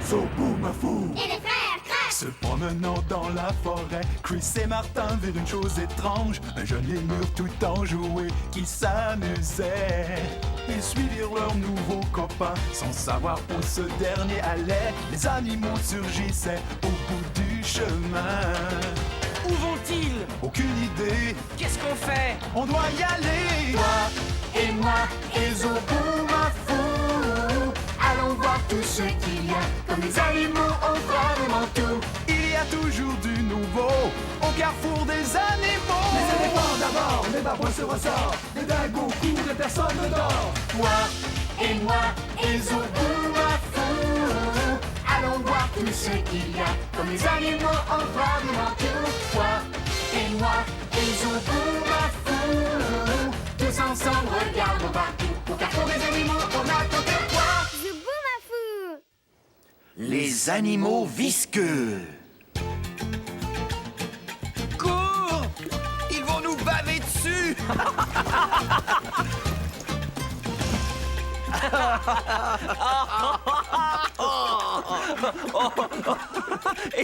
Zoboomafoo Et les frères Crash. se promenant dans la forêt, Chris et Martin virent une chose étrange, un jeune lémur tout enjoué qui s'amusait. Ils suivirent leur nouveau copain sans savoir où ce dernier allait. Les animaux surgissaient au bout du chemin. Où vont-ils? Aucune idée, Qu'est-ce qu'on fait? on doit y aller. Toi et moi et Zoboomafoo, allons voir tout ce qu'il y a. Comme les animaux ont vraiment tout. Il y a toujours du nouveau au carrefour des animaux. Les éléphants d'abord, les babouins se ressortent. Les dingos courent et personne ne dort. Toi et moi et Zoboomafoo, allons voir tout ce qu'il y a. Comme les animaux ont vraiment tout. Toi et moi et Zoboomafoo, tous ensemble regardons partout. Au carrefour des animaux, on attend que toi. Zoboomafoo. Les animaux visqueux. Cours! Ils vont nous baver dessus!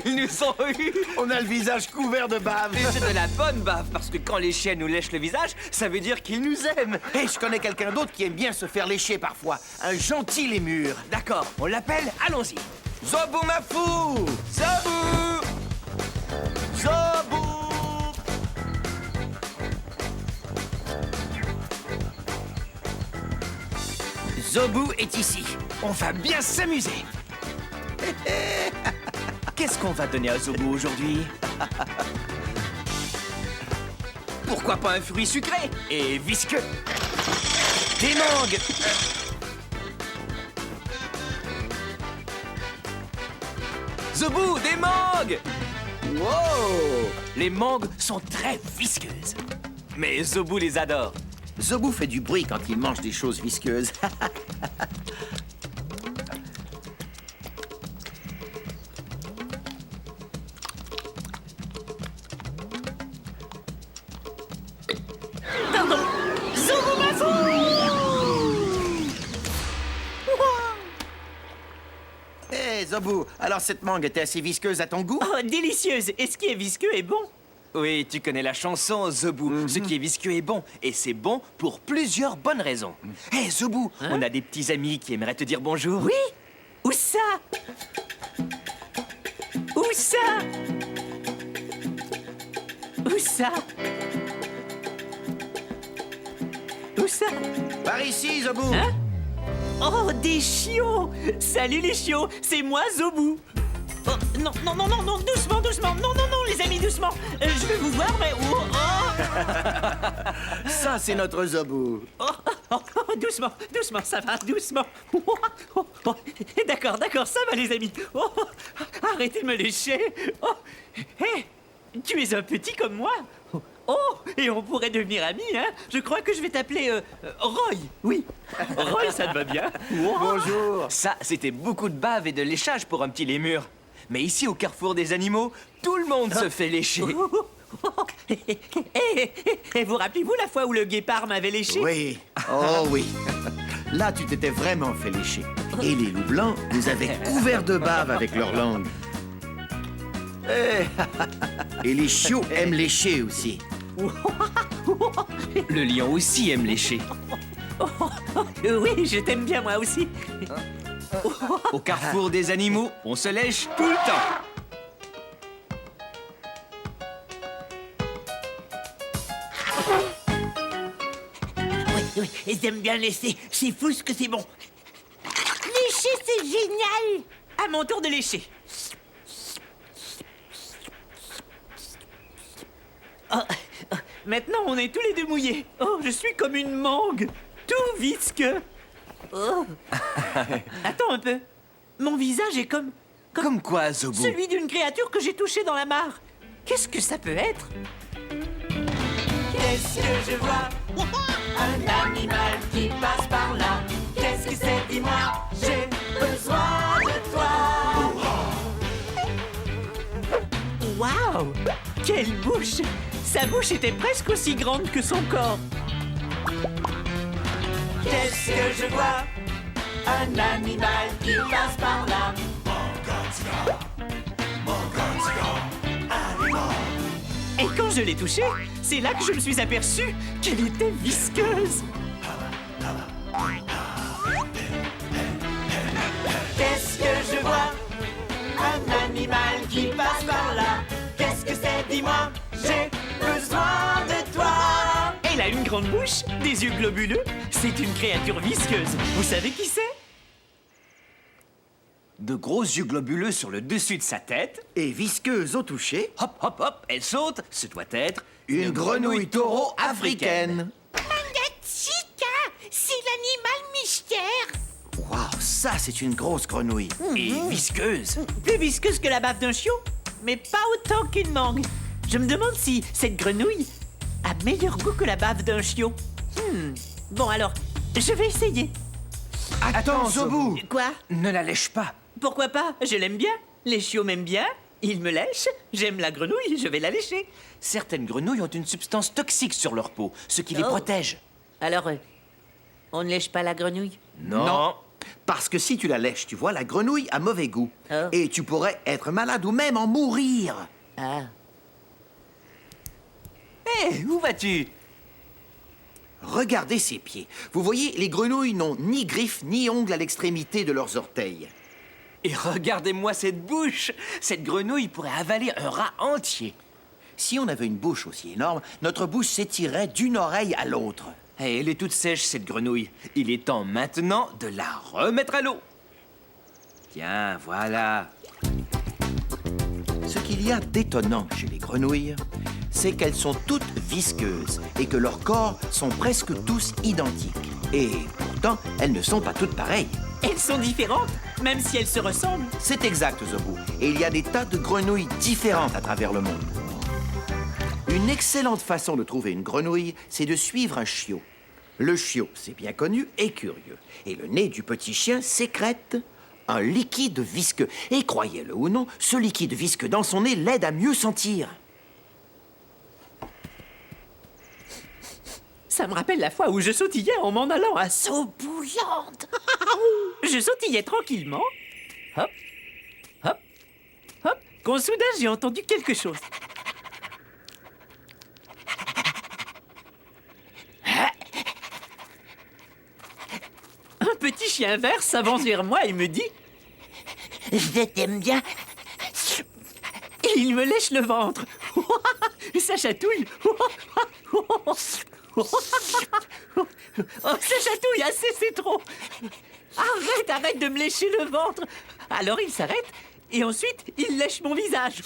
Ils nous ont eu! On a le visage couvert de bave. Mais c'est de la bonne bave, parce que quand les chiens nous lèchent le visage, ça veut dire qu'ils nous aiment. Et je connais quelqu'un d'autre qui aime bien se faire lécher parfois. Un gentil lémur. D'accord, on l'appelle, allons-y. Zoboomafoo! Zobou! Zobou! Zobou est ici. On va bien s'amuser. Qu'est-ce qu'on va donner à Zobou aujourd'hui? Pourquoi pas un fruit sucré et visqueux? Des mangues! Zobou, des mangues! Wow! Les mangues sont très visqueuses. Mais Zobou les adore. Zobou fait du bruit quand il mange des choses visqueuses. Hé, Zobou, alors cette mangue était assez visqueuse à ton goût? Oh, délicieuse! Et ce qui est visqueux est bon. Oui, tu connais la chanson, Zobou. Ce qui est visqueux est bon. Et c'est bon pour plusieurs bonnes raisons. Hé, Zobou, on a des petits amis qui aimeraient te dire bonjour. Oui? Où ça? Où ça? Où ça? Où ça? Par ici, Zobou. Hein? Oh, des chiots! Salut les chiots, c'est moi Zobou. Oh, non, non, non, non, non, doucement, doucement. Non, non, non, les amis, doucement. Je vais vous voir, mais... Oh, oh. Ça, c'est notre Zobou. Oh, oh, oh, doucement, doucement, ça va, doucement. Oh, oh, oh. D'accord, d'accord, ça va les amis. Oh, arrêtez de me lécher. Oh, hé, tu es un petit comme moi. Oh, et on pourrait devenir amis, hein. Je crois que je vais t'appeler Roy. Oui, Roy, ça te va bien. Oh. Bonjour. Ça, c'était beaucoup de bave et de léchage pour un petit lémur. Mais ici, au carrefour des animaux, tout le monde se fait lécher. Et vous rappelez-vous la fois où le guépard m'avait léché? Oui. Oh oui. Là, tu t'étais vraiment fait lécher. Et les loups blancs nous avaient couverts de bave avec leur langue. Et les chiots aiment lécher aussi. Le lion aussi aime lécher. Oui, je t'aime bien moi aussi. Au carrefour des animaux, on se lèche tout le temps. Oui, j'aime bien lécher. C'est fou ce que c'est bon. Lécher, c'est génial. À mon tour de lécher. Oh, oh, maintenant, on est tous les deux mouillés. Oh, je suis comme une mangue. Tout visqueux. Oh. Attends un peu. Mon visage est comme Comme quoi, Zobou? celui d'une créature que j'ai touchée dans la mare. Qu'est-ce que ça peut être? Qu'est-ce que je vois? Un animal qui passe par là. Qu'est-ce que c'est? Dis-moi. J'ai besoin de toi. Waouh! Quelle bouche! Sa bouche était presque aussi grande que son corps. Qu'est-ce que je vois? Un animal qui passe par là. Et quand je l'ai touchée, c'est là que je me suis aperçu qu'elle était visqueuse. Qu'est-ce que je vois? Un animal qui passe par là. Qu'est-ce que c'est? Dis-moi, j'ai besoin de toi. Elle a une grande bouche, des yeux globuleux. C'est une créature visqueuse. Vous savez qui c'est? De gros yeux globuleux sur le dessus de sa tête. Et visqueuse au toucher, Hop, hop, hop, elle saute. Ce doit être une grenouille taureau africaine. Chica, c'est l'animal mystère. Waouh, ça c'est une grosse grenouille. Et visqueuse. Plus visqueuse que la bave d'un chiot, mais pas autant qu'une mangue. Je me demande si cette grenouille a meilleur goût que la bave d'un chiot. Bon alors, je vais essayer. Attends, Zobu. Quoi? Ne la lèche pas. Pourquoi pas? Je l'aime bien. Les chiots m'aiment bien. Ils me lèchent. J'aime la grenouille. Je vais la lécher. Certaines grenouilles ont une substance toxique sur leur peau, ce qui les Oh. protège. Alors, on ne lèche pas la grenouille? Non. Parce que si tu la lèches, tu vois, la grenouille a mauvais goût. Oh. Et tu pourrais être malade ou même en mourir. Ah. Hé, où vas-tu? Regardez ses pieds. Vous voyez, les grenouilles n'ont ni griffes ni ongles à l'extrémité de leurs orteils. Et regardez-moi cette bouche. Cette grenouille pourrait avaler un rat entier. Si on avait une bouche aussi énorme, notre bouche s'étirerait d'une oreille à l'autre. Hé, elle est toute sèche, cette grenouille. Il est temps maintenant de la remettre à l'eau. Tiens, voilà. Ce qu'il y a d'étonnant chez les grenouilles, c'est qu'elles sont toutes visqueuses et que leurs corps sont presque tous identiques. Et pourtant, elles ne sont pas toutes pareilles. Elles sont différentes, même si elles se ressemblent. C'est exact, Zobu. Et il y a des tas de grenouilles différentes à travers le monde. Une excellente façon de trouver une grenouille, c'est de suivre un chiot. Le chiot, c'est bien connu, est curieux. Et le nez du petit chien sécrète un liquide visqueux. Et croyez-le ou non, ce liquide visqueux dans son nez l'aide à mieux sentir. Ça me rappelle la fois où je sautillais en m'en allant à Saut bouillante. Je sautillais tranquillement. Hop, hop, hop. Quand soudain j'ai entendu quelque chose. Un petit chien vert s'avance vers moi et me dit « Je t'aime bien. » Et il me lèche le ventre. Ça chatouille. Oh, ça chatouille assez, c'est trop. Arrête de me lécher le ventre. Alors il s'arrête et ensuite il lèche mon visage.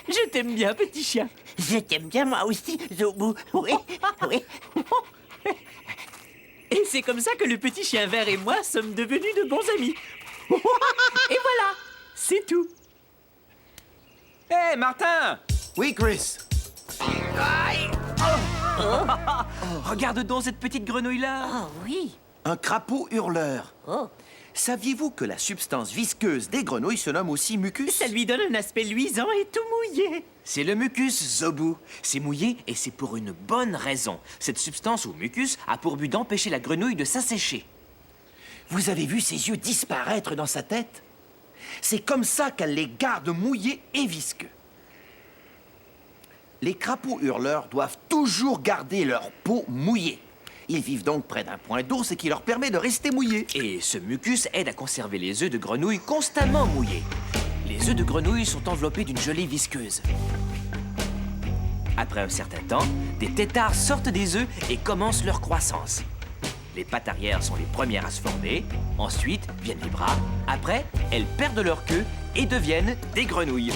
Je t'aime bien, petit chien. Je t'aime bien, moi aussi, Zobu. Oui, oui. Et c'est comme ça que le petit chien vert et moi sommes devenus de bons amis. Et voilà, c'est tout. Hé, Martin! Oui, Chris. Regarde donc cette petite grenouille-là. Oh oui. Un crapaud hurleur. Oh. Saviez-vous que la substance visqueuse des grenouilles se nomme aussi mucus? Ça lui donne un aspect luisant et tout mouillé. C'est le mucus, Zobu. C'est mouillé et c'est pour une bonne raison. Cette substance ou mucus a pour but d'empêcher la grenouille de s'assécher. Vous avez vu ses yeux disparaître dans sa tête? C'est comme ça qu'elle les garde mouillés et visqueux. Les crapauds hurleurs doivent toujours garder leur peau mouillée. Ils vivent donc près d'un point d'eau, ce qui leur permet de rester mouillés. Et ce mucus aide à conserver les œufs de grenouille constamment mouillés. Les œufs de grenouille sont enveloppés d'une gelée visqueuse. Après un certain temps, des têtards sortent des œufs et commencent leur croissance. Les pattes arrière sont les premières à se former. Ensuite viennent les bras. Après, elles perdent leur queue et deviennent des grenouilles.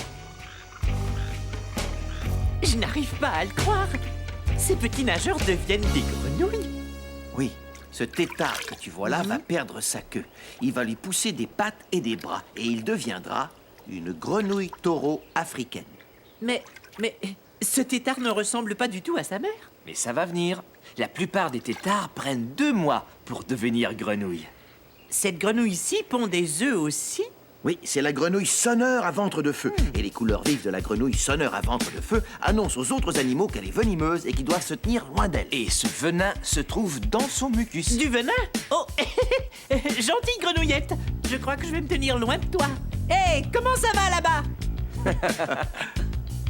Je n'arrive pas à le croire. Ces petits nageurs deviennent des grenouilles. Oui, ce tétard que tu vois là va perdre sa queue. Il va lui pousser des pattes et des bras et il deviendra une grenouille taureau africaine. Mais ce tétard ne ressemble pas du tout à sa mère. Mais ça va venir. La plupart des têtards prennent 2 mois pour devenir grenouilles. Cette grenouille-ci pond des œufs aussi. Oui, c'est la grenouille sonneur à ventre de feu. Et les couleurs vives de la grenouille sonneur à ventre de feu annoncent aux autres animaux qu'elle est venimeuse et qu'ils doivent se tenir loin d'elle. Et ce venin se trouve dans son mucus. Du venin? Oh, gentille grenouillette. Je crois que je vais me tenir loin de toi. Hé, comment ça va là-bas?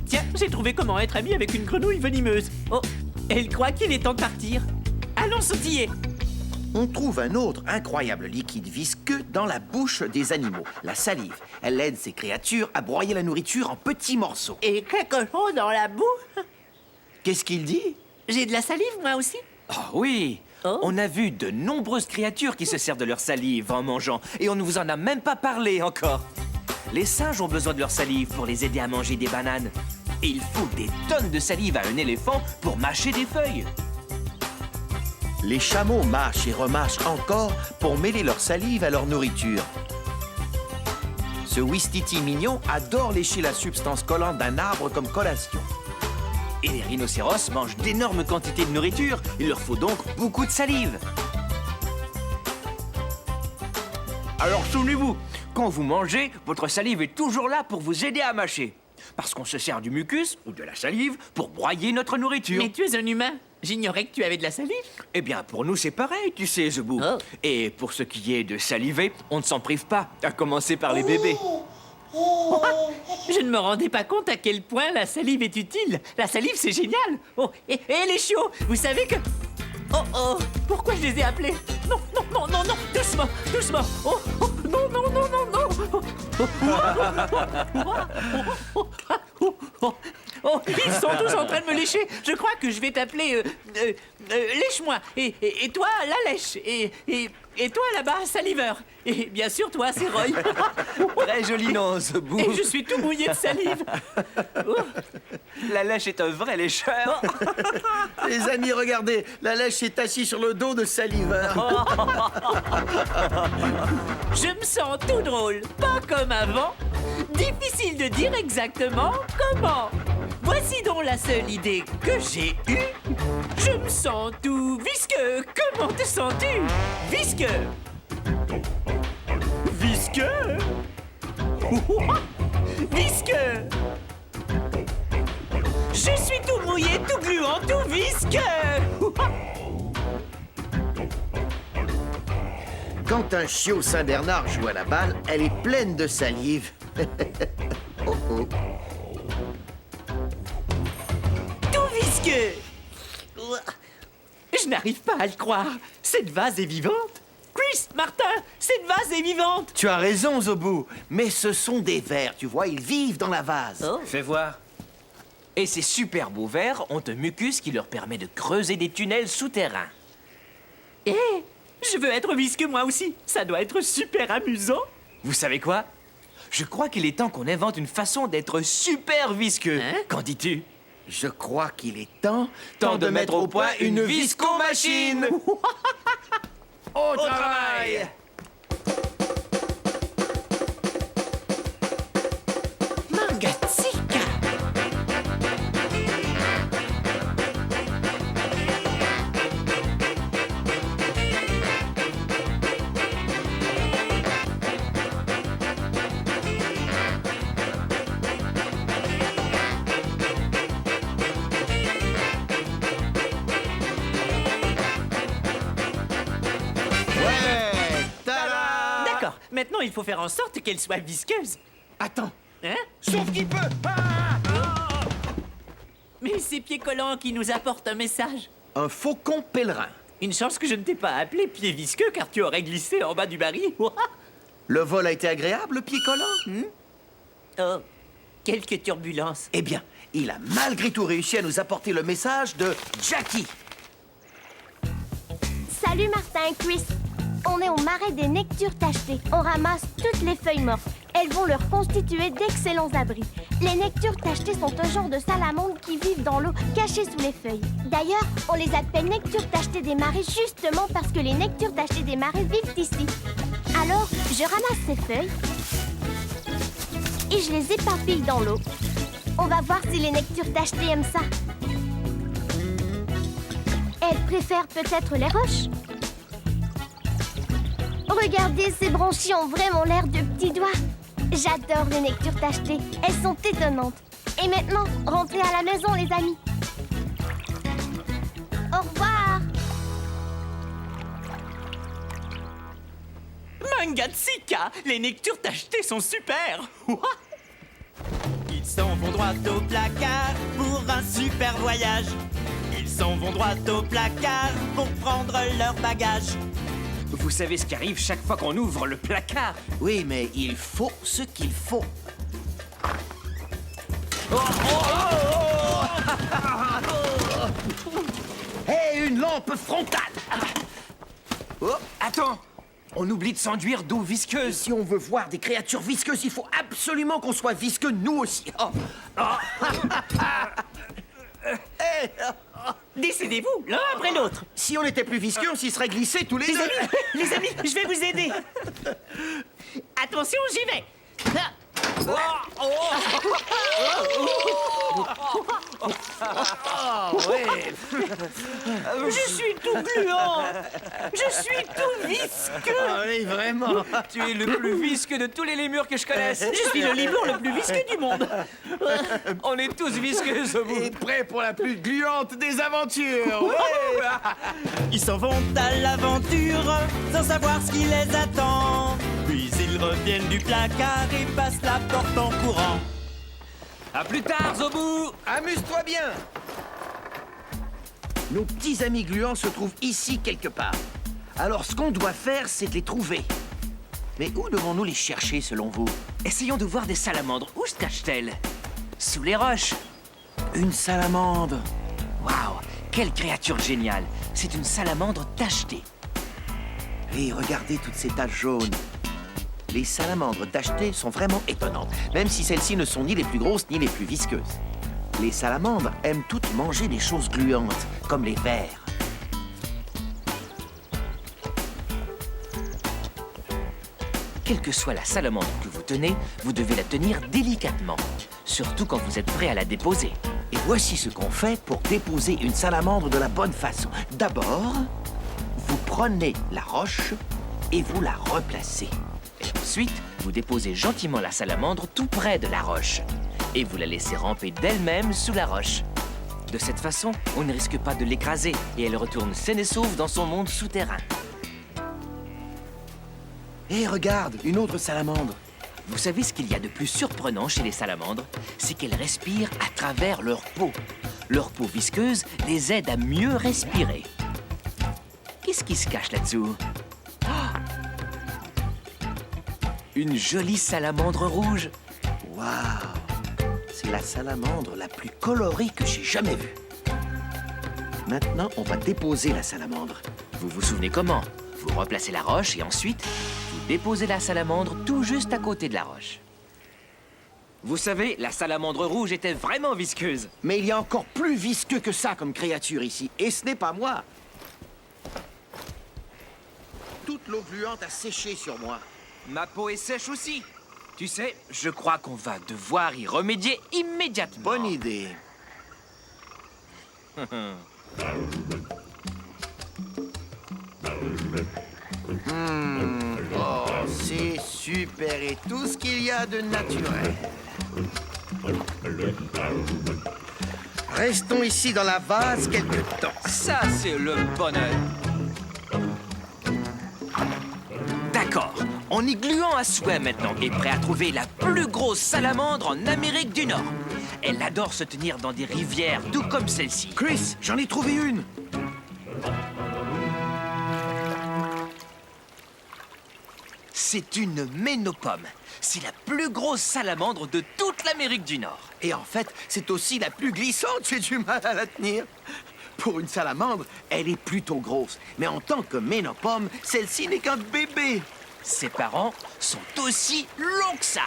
Tiens, j'ai trouvé comment être ami avec une grenouille venimeuse. Oh, elle croit qu'il est temps de partir. Allons sautiller. On trouve un autre incroyable liquide visqueux dans la bouche des animaux, la salive. Elle aide ces créatures à broyer la nourriture en petits morceaux. Et quelque chose dans la bouche? Qu'est-ce qu'il dit? J'ai de la salive, moi aussi. Oh oui. Oh. On a vu de nombreuses créatures qui se servent de leur salive en mangeant, et on ne vous en a même pas parlé encore. Les singes ont besoin de leur salive pour les aider à manger des bananes. Et il faut des tonnes de salive à un éléphant pour mâcher des feuilles. Les chameaux mâchent et remâchent encore pour mêler leur salive à leur nourriture. Ce Ouistiti mignon adore lécher la substance collante d'un arbre comme collation. Et les rhinocéros mangent d'énormes quantités de nourriture. Il leur faut donc beaucoup de salive. Alors souvenez-vous, quand vous mangez, votre salive est toujours là pour vous aider à mâcher. Parce qu'on se sert du mucus ou de la salive pour broyer notre nourriture. Mais tu es un humain. J'ignorais que tu avais de la salive. Eh bien, pour nous, c'est pareil, tu sais, Zebou. Oh. Et pour ce qui est de saliver, on ne s'en prive pas, à commencer par les bébés. Je ne me rendais pas compte à quel point la salive est utile. La salive, c'est génial. Oh, et les chiots, vous savez que... Oh, oh, pourquoi je les ai appelés? Non, non, non, non, non, doucement, doucement. Oh, oh, non, non, non, non, non. Oh, ils sont tous en train de me lécher. Je crois que je vais t'appeler... lèche-moi. Et toi, la lèche. Et toi, là-bas, saliveur. Et bien sûr, toi, c'est Roy. Très joli nom, Zebou. Et je suis tout mouillé de salive. La lèche est un vrai lécheur. Les amis, regardez, la lèche est assise sur le dos de Saliveur. Je me sens tout drôle, pas comme avant. Difficile de dire exactement comment. Voici donc la seule idée que j'ai eue. Je me sens tout visqueux. Comment te sens-tu? Visqueux. Visqueux. Visqueux. Je suis tout mouillé, tout gluant, tout visqueux. Quand un chiot Saint-Bernard joue à la balle, elle est pleine de salive. Oh oh. Tout visqueux. Je n'arrive pas à le croire. Cette vase est vivante. Chris, Martin, cette vase est vivante. Tu as raison, Zebou, mais ce sont des vers, tu vois, ils vivent dans la vase. Oh. Fais voir. Et ces super beaux vers ont un mucus qui leur permet de creuser des tunnels souterrains. Hé, je veux être visqueux moi aussi. Ça doit être super amusant. Vous savez quoi? Je crois qu'il est temps qu'on invente une façon d'être super visqueux. Hein? Qu'en dis-tu? Je crois qu'il est temps Temps de mettre au point une visco-machine. Au travail! Mangatsika. Ouais! Tada! D'accord, maintenant il faut faire en sorte qu'elle soit visqueuse. Attends, Hein? sauf qu'il peut. Mais c'est Pied Collant qui nous apporte un message. Un faucon pèlerin. Une chance que je ne t'ai pas appelé Pied Visqueux car tu aurais glissé en bas du baril. Le vol a été agréable, pied collant? Oh, quelques turbulences. Eh bien, il a malgré tout réussi à nous apporter le message de Jackie. Salut Martin et Chris. On est au marais des Nectures Tachetés. On ramasse toutes les feuilles mortes. Elles vont leur constituer d'excellents abris. Les Nectures Tachetées sont un genre de salamandres qui vivent dans l'eau, cachées sous les feuilles. D'ailleurs, on les appelle Nectures Tachetées des marais justement parce que les Nectures Tachetées des marais vivent ici. Alors, je ramasse ces feuilles et je les éparpille dans l'eau. On va voir si les Nectures Tachetées aiment ça. Elles préfèrent peut-être les roches. Regardez, ces branchies ont vraiment l'air de petits doigts. J'adore les Nectures Tachetées. Elles sont étonnantes. Et maintenant, rentrez à la maison, les amis. Au revoir. Gatsika, les nectures tachetées sont super. Ils s'en vont droit au placard pour un super voyage. Ils s'en vont droit au placard pour prendre leur bagage. Vous savez ce qui arrive chaque fois qu'on ouvre le placard? Oui, mais il faut ce qu'il faut. Hé, une lampe frontale! Oh, Attends! On oublie de s'enduire d'eau visqueuse. si on veut voir des créatures visqueuses, il faut absolument qu'on soit visqueux nous aussi. Oh. Décidez-vous, l'un après l'autre. Si on était plus visqueux, on s'y serait glissés tous les deux. Les amis, je vais vous aider. Attention, j'y vais. Je suis tout gluant. Je suis tout visqueux. Ah oui, vraiment. Tu es le plus visqueux de tous les lémurs que je connaisse. Je suis le lémur le plus visqueux du monde. On est tous visqueux, Zobu. Et prêt pour la plus gluante des aventures. Ouais. Ils s'en vont à l'aventure sans savoir ce qui les attend. Puis ils reviennent du placard et passent la porte en courant. À plus tard, Zobu. Amuse-toi bien. Nos petits amis gluants se trouvent ici quelque part. Alors, ce qu'on doit faire, c'est de les trouver. Mais où devons-nous les chercher, selon vous? Essayons de voir des salamandres. Où se cachent-elles? Sous les roches. Une salamandre. Waouh, quelle créature géniale. C'est une salamandre tachetée. Et regardez toutes ces taches jaunes. Les salamandres tachetées sont vraiment étonnantes, même si celles-ci ne sont ni les plus grosses ni les plus visqueuses. Les salamandres aiment toutes manger des choses gluantes, comme les vers. Quelle que soit la salamandre que vous tenez, vous devez la tenir délicatement. Surtout quand vous êtes prêt à la déposer. Et voici ce qu'on fait pour déposer une salamandre de la bonne façon. D'abord, vous prenez la roche et vous la replacez. Et ensuite, vous déposez gentiment la salamandre tout près de la roche. Et vous la laissez ramper d'elle-même sous la roche. De cette façon, on ne risque pas de l'écraser et elle retourne saine et sauve dans son monde souterrain. Et regarde, une autre salamandre. Vous savez ce qu'il y a de plus surprenant chez les salamandres? C'est qu'elles respirent à travers leur peau. Leur peau visqueuse les aide à mieux respirer. Qu'est-ce qui se cache là-dessous? Ah! Une jolie salamandre rouge. Waouh! C'est la salamandre la plus colorée que j'ai jamais vue. Maintenant, on va déposer la salamandre. Vous vous souvenez comment? Vous replacez la roche et ensuite, vous déposez la salamandre tout juste à côté de la roche. Vous savez, la salamandre rouge était vraiment visqueuse. Mais il y a encore plus visqueux que ça comme créature ici. Et ce n'est pas moi. Toute l'eau gluante a séché sur moi. Ma peau est sèche aussi. Tu sais, je crois qu'on va devoir y remédier immédiatement. Bonne idée. Oh, c'est super et tout ce qu'il y a de naturel. Restons ici dans la vase quelque temps. Ça, c'est le bonheur. D'accord. On est gluant à souhait maintenant et prêt à trouver la plus grosse salamandre en Amérique du Nord. Elle adore se tenir dans des rivières, tout comme celle-ci. Chris, j'en ai trouvé une. C'est une ménopomme. C'est la plus grosse salamandre de toute l'Amérique du Nord. Et en fait, c'est aussi la plus glissante. J'ai du mal à la tenir. Pour une salamandre, elle est plutôt grosse. Mais en tant que ménopomme, celle-ci n'est qu'un bébé. Ses parents sont aussi longs que ça.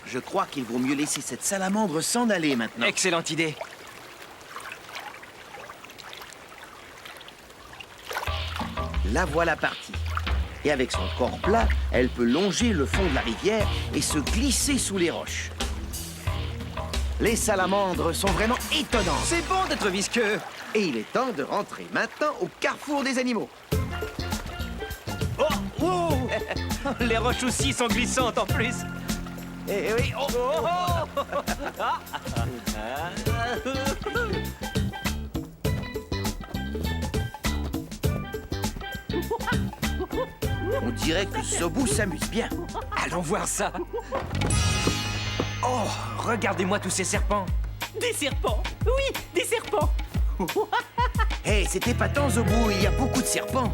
Je crois qu'il vaut mieux laisser cette salamandre s'en aller maintenant. Excellente idée. La voilà partie. Et avec son corps plat, elle peut longer le fond de la rivière et se glisser sous les roches. Les salamandres sont vraiment étonnantes. C'est bon d'être visqueux. Et il est temps de rentrer maintenant au carrefour des animaux. Oh, oh. Les roches aussi sont glissantes en plus. Eh oui, oh, oh, oh. On dirait que Zobou s'amuse bien. Allons voir ça. Oh, regardez-moi tous ces serpents. Des serpents. Oui, des serpents. Hé, c'est épatant, Zobou, il y a beaucoup de serpents.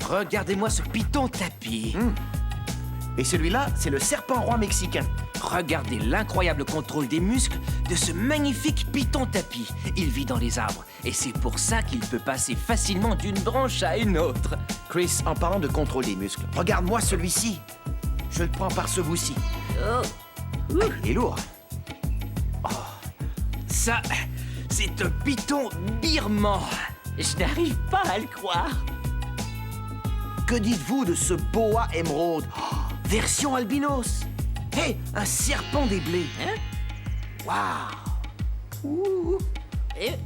Regardez-moi ce python tapis. Et celui-là, c'est le serpent roi mexicain. Regardez l'incroyable contrôle des muscles de ce magnifique python tapis. Il vit dans les arbres et c'est pour ça qu'il peut passer facilement d'une branche à une autre. Chris, en parlant de contrôle des muscles, regarde-moi celui-ci. Je le prends par ce bout-ci. Il est lourd. Ça, c'est un python birman. Je n'arrive pas à le croire. Que dites-vous de ce boa émeraude? Version albinos. Hé, un serpent des blés. Waouh.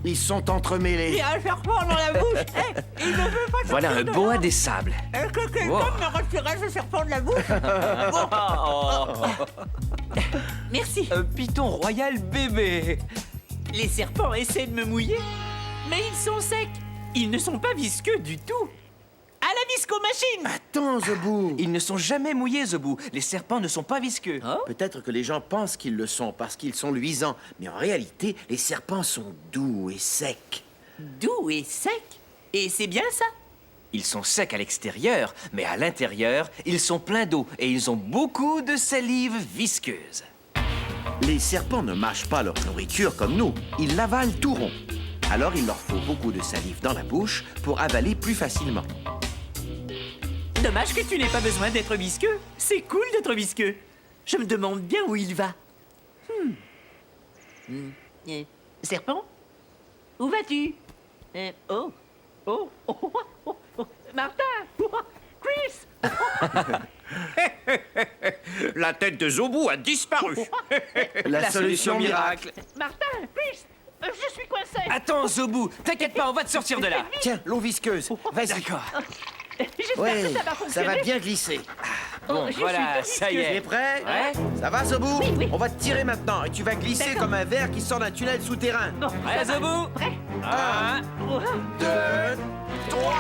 Ils sont entremêlés. Il y a un serpent dans la bouche. Il ne veut pas Voilà un sortir de boa là. des sables. Est-ce que quelqu'un Wow. me retirerait ce serpent de la bouche? Merci. Un python royal bébé. Les serpents essaient de me mouiller, mais ils sont secs. Ils ne sont pas visqueux du tout. À la viscomachine. Attends, Zobou. Ils ne sont jamais mouillés, Zobou. Les serpents ne sont pas visqueux. Peut-être que les gens pensent qu'ils le sont parce qu'ils sont luisants, mais en réalité, les serpents sont doux et secs. Doux et sec. Et c'est bien ça. Ils sont secs à l'extérieur, mais à l'intérieur, ils sont pleins d'eau et ils ont beaucoup de salive visqueuse. Les serpents ne mâchent pas leur nourriture comme nous. Ils l'avalent tout rond. Alors, il leur faut beaucoup de salive dans la bouche pour avaler plus facilement. Dommage que tu n'aies pas besoin d'être visqueux. C'est cool d'être visqueux. Je me demande bien où il va. Serpent? Où vas-tu? Martin! Chris! La tête de Zobou a disparu. La solution miracle. Martin! Chris! Je suis coincé! Attends, Zobou, t'inquiète pas, on va te sortir de là. Tiens, l'eau visqueuse. Vas-y. D'accord. J'espère Ouais, que ça va ça fonctionner. va bien glisser. Bon, je voilà, suis ça y Tu es est. prêt? Ouais. Ça va, Zobou? Oui, oui. On va te tirer maintenant et tu vas glisser D'accord. comme un verre qui sort d'un tunnel souterrain. Bon, Prêt, Zobou? Prêt? 1, 2, 3.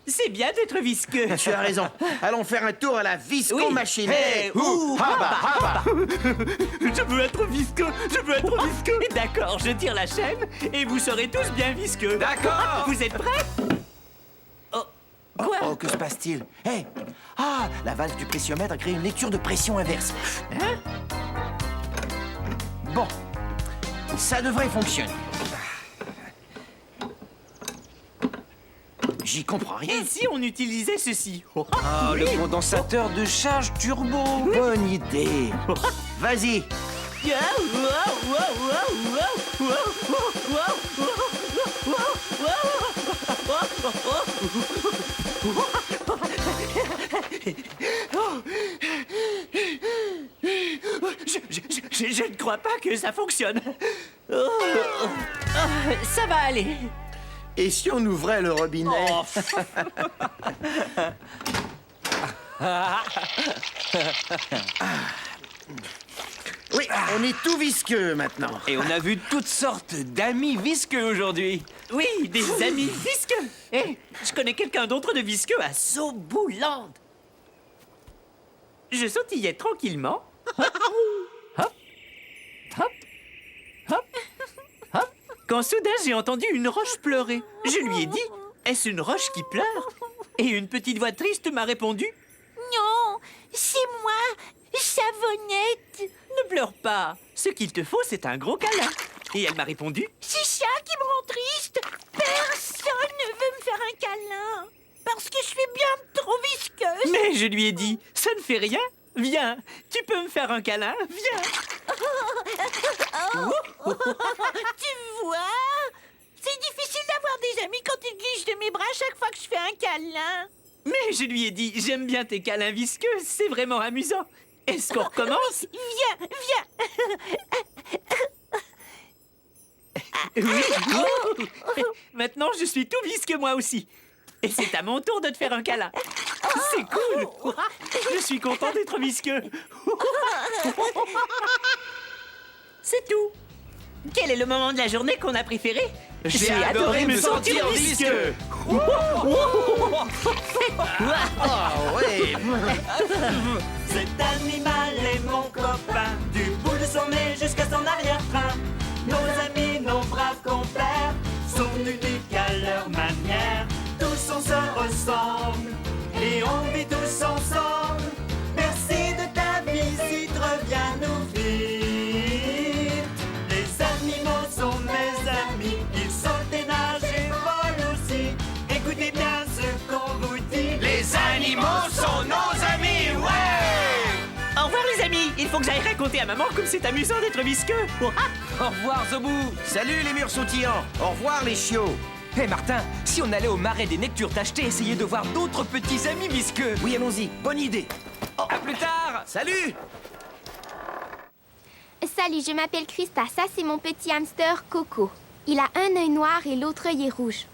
C'est bien d'être visqueux. Tu as raison. Allons faire un tour à la visco-machine. Oui. Hey, ouh, haba, haba. Je veux être visqueux. Je veux être visqueux. D'accord, je tire la chaîne et vous serez tous bien visqueux. D'accord. Vous êtes prêts? Quoi? Oh, que se passe-t-il? Hey! Ah, la valve du pressiomètre a créé une lecture de pression inverse. Bon, ça devrait fonctionner. J'y comprends rien. Et si on utilisait ceci? Oh, le condensateur de charge turbo. Bonne idée. Vas-y. Je ne crois pas que ça fonctionne. Ça va aller. Et si on ouvrait le robinet? Oui, on est tout visqueux maintenant. Et on a vu toutes sortes d'amis visqueux aujourd'hui. Oui, des amis visqueux. Eh, je connais quelqu'un d'autre de visqueux à Zobouland. Je sautillais tranquillement. Hop, hop, hop, hop, hop. Quand soudain j'ai entendu une roche pleurer. Je lui ai dit, est-ce une roche qui pleure? Et une petite voix triste m'a répondu, Non, c'est moi, Savonnette. ne pleure pas. Ce qu'il te faut, c'est un gros câlin. Et elle m'a répondu, C'est ça qui me rend triste. Personne ne veut me faire un câlin. Parce que je suis bien trop visqueuse. mais je lui ai dit, ça ne fait rien. Viens, tu peux me faire un câlin, viens. Tu vois? C'est difficile d'avoir des amis quand ils glissent de mes bras chaque fois que je fais un câlin. Mais je lui ai dit, j'aime bien tes câlins visqueux, c'est vraiment amusant. Est-ce qu'on recommence? Viens, viens. Oui. Maintenant, je suis tout visqueux moi aussi. Et c'est à mon tour de te faire un câlin. C'est cool. Je suis content d'être visqueux. C'est tout. Quel est le moment de la journée qu'on a préféré? J'ai adoré me sentir visqueux. Cet animal est mon copain, du bout de son nez jusqu'à son arrière-train. Nos amis, nos braves compères, sont uniques à leur manière. Tous on se ressemble et on vit tous ensemble. Merci de ta visite, reviens nous vite. Les animaux sont mes amis, ils sautent et nagent et volent aussi. Écoutez bien ce qu'on vous dit. Les animaux sont nos amis, ouais! Au revoir les amis. Il faut que j'aille raconter à maman comme c'est amusant d'être visqueux. Au revoir, Zobou. Salut les murs sautillants. Au revoir les chiots. Hé, Martin, si on allait au marais des Nectures Tachetés essayer de voir d'autres petits amis visqueux. Oui, allons-y. Bonne idée. À plus tard. Salut. Salut, je m'appelle Krista. Ça, c'est mon petit hamster Coco. Il a un œil noir et l'autre œil est rouge.